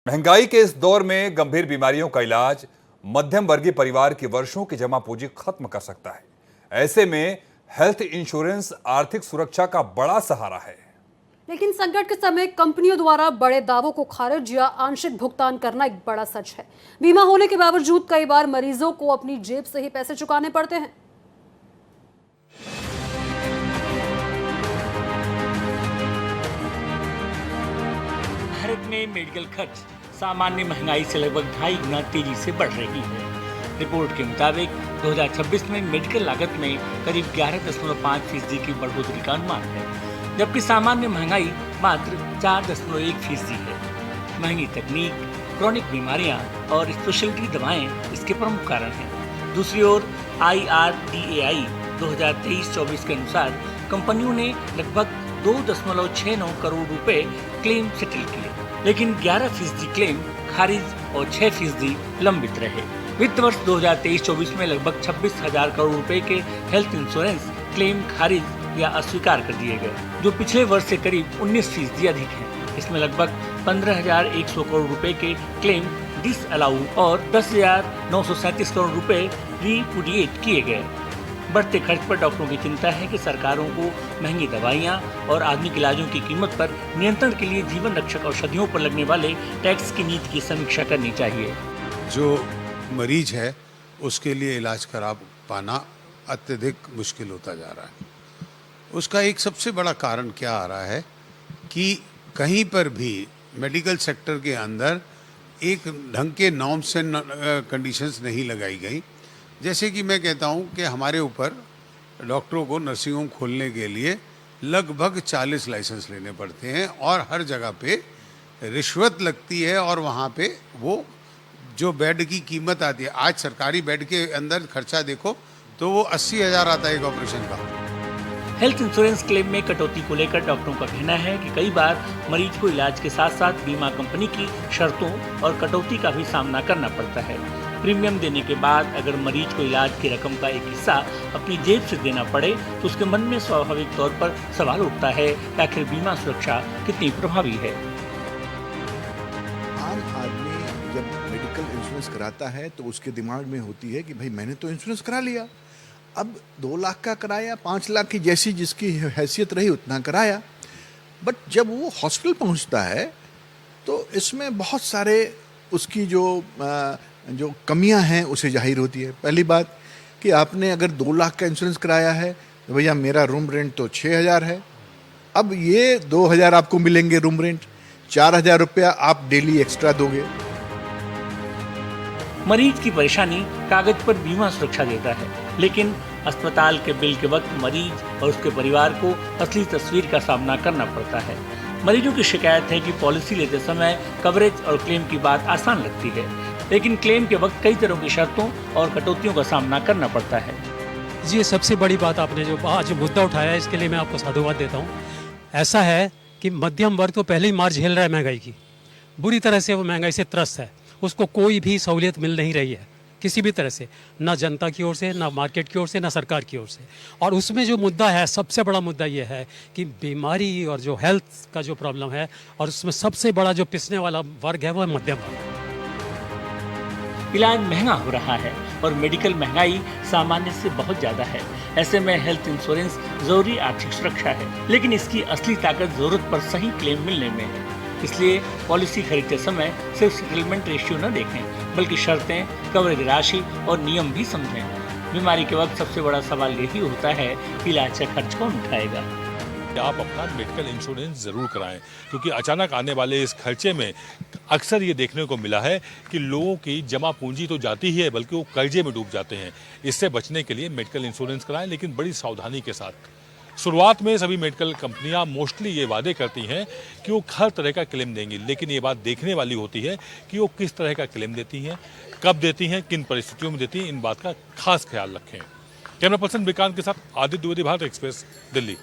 महंगाई के इस दौर में गंभीर बीमारियों का इलाज मध्यम वर्गीय परिवार की वर्षों की जमा पूंजी खत्म कर सकता है। ऐसे में हेल्थ इंश्योरेंस आर्थिक सुरक्षा का बड़ा सहारा है। लेकिन संकट के समय कंपनियों द्वारा बड़े दावों को खारिज या आंशिक भुगतान करना एक बड़ा सच है। बीमा होने के बावजूद कई बार मरीजों को अपनी जेब से ही पैसे चुकाने पड़ते हैं। भारत में मेडिकल खर्च सामान्य महंगाई से लगभग 2.5 गुना तेजी से बढ़ रही है। रिपोर्ट के मुताबिक 2026 में मेडिकल लागत में करीब 11.5% की बढ़ोतरी का अनुमान है, जबकि सामान्य महंगाई मात्र 4.1% है। महंगी तकनीक, क्रॉनिक बीमारियां और स्पेशलिटी दवाएं इसके प्रमुख कारण हैं। दूसरी ओर IRDAI 2023-24 के अनुसार कंपनियों ने लगभग 2.69 करोड़ रुपए क्लेम सेटल किए, लेकिन 11% क्लेम खारिज और 6% लंबित रहे। वित्त वर्ष 2023-24 में लगभग 26,000 करोड़ रुपए के हेल्थ इंश्योरेंस क्लेम खारिज या अस्वीकार कर दिए गए, जो पिछले वर्ष से करीब 19% अधिक है। इसमें लगभग 15,100 करोड़ रुपए के क्लेम डिसअलाउ और 10,937 करोड़ रुपए रिपुडिएट किए गए। बढ़ते खर्च पर डॉक्टरों की चिंता है कि सरकारों को महंगी दवाइयां और आधुनिक इलाजों की कीमत पर नियंत्रण के लिए जीवन रक्षक औषधियों पर लगने वाले टैक्स की नीति की समीक्षा करनी चाहिए। जो मरीज है उसके लिए इलाज करा पाना अत्यधिक मुश्किल होता जा रहा है। उसका एक सबसे बड़ा कारण क्या आ रहा है कि कहीं पर भी मेडिकल सेक्टर के अंदर एक ढंग के नॉर्म्स एंड कंडीशंस नहीं लगाई गई। जैसे कि मैं कहता हूं कि हमारे ऊपर डॉक्टरों को नर्सिंग होम खोलने के लिए लगभग 40 लाइसेंस लेने पड़ते हैं और हर जगह पे रिश्वत लगती है और वहाँ पे वो जो बेड की कीमत आती है, आज सरकारी बेड के अंदर खर्चा देखो तो वो 80,000 आता है एक ऑपरेशन का। हेल्थ इंश्योरेंस क्लेम में कटौती को लेकर डॉक्टरों का कहना है कि कई बार मरीज को इलाज के साथ साथ बीमा कंपनी की शर्तों और कटौती का भी सामना करना पड़ता है। प्रीमियम देने के बाद अगर मरीज को इलाज की रकम का एक हिस्सा अपनी जेब से देना पड़े तो उसके मन में स्वाभाविक तौर पर सवाल उठता है कि आखिर बीमा सुरक्षा कितनी प्रभावी है। आम आदमी जब मेडिकल इंश्योरेंस कराता है तो उसके दिमाग में होती है कि भाई मैंने तो इंश्योरेंस करा लिया, अब 2 लाख का कराया, 5 लाख की जैसी जिसकी हैसियत रही उतना कराया। बट जब वो हॉस्पिटल पहुंचता है तो इसमें बहुत सारे उसकी जो कमियां हैं उसे जाहिर होती है। पहली बात कि आपने अगर 2 लाख का इंश्योरेंस कराया है तो भैया मेरा रूम रेंट तो 6,000 है, अब ये 2,000 आपको मिलेंगे रूम रेंट, 4,000 रुपया आप डेली एक्स्ट्रा दोगे। मरीज की परेशानी कागज पर बीमा सुरक्षा देता है, लेकिन अस्पताल के बिल के वक्त मरीज और उसके परिवार को असली तस्वीर का सामना करना पड़ता है। मरीजों की शिकायत है कि पॉलिसी लेते समय कवरेज और क्लेम की बात आसान लगती है, लेकिन क्लेम के वक्त कई तरह की शर्तों और कटौतियों का सामना करना पड़ता है। जी, सबसे बड़ी बात आपने जो आज मुद्दा उठाया है इसके लिए मैं आपको साधुवाद देता हूँ। ऐसा है कि मध्यम वर्ग तो पहले ही मार झेल रहा है महंगाई की, बुरी तरह से वो महंगाई से त्रस्त है, उसको कोई भी सहूलियत मिल नहीं रही है किसी भी तरह से, ना जनता की ओर से, ना मार्केट की ओर से, ना सरकार की ओर से। और उसमें जो मुद्दा है, सबसे बड़ा मुद्दा ये है कि बीमारी और जो हेल्थ का जो प्रॉब्लम है, और उसमें सबसे बड़ा जो पिसने वाला वर्ग है वो है मध्यम वर्ग। इलाज महंगा हो रहा है और मेडिकल महंगाई सामान्य से बहुत ज्यादा है। ऐसे में हेल्थ इंश्योरेंस जरूरी आर्थिक सुरक्षा है, लेकिन इसकी असली ताकत जरूरत पर सही क्लेम मिलने में है। इसलिए पॉलिसी खरीदते समय सिर्फ सेटलमेंट रेशियो न देखें, बल्कि शर्तें, कवरेज राशि और नियम भी समझें। बीमारी के वक्त सबसे बड़ा सवाल यही होता है कि इलाज का खर्च कौन उठाएगा। आप अपना मेडिकल इंश्योरेंस ज़रूर कराएं, क्योंकि अचानक आने वाले इस खर्चे में अक्सर ये देखने को मिला है कि लोगों की जमा पूंजी तो जाती ही है, बल्कि वो कर्जे में डूब जाते हैं। इससे बचने के लिए मेडिकल इंश्योरेंस कराएं, लेकिन बड़ी सावधानी के साथ। शुरुआत में सभी मेडिकल कंपनियां मोस्टली ये वादे करती हैं कि वो हर तरह का क्लेम देंगी, लेकिन ये बात देखने वाली होती है कि वो किस तरह का क्लेम देती हैं, कब देती हैं, किन परिस्थितियों में देती हैं। इन बात का खास ख्याल रखें। कैमरा पर्सन विकांत के साथ आदित्य द्विवेदी, भारत एक्सप्रेस, दिल्ली।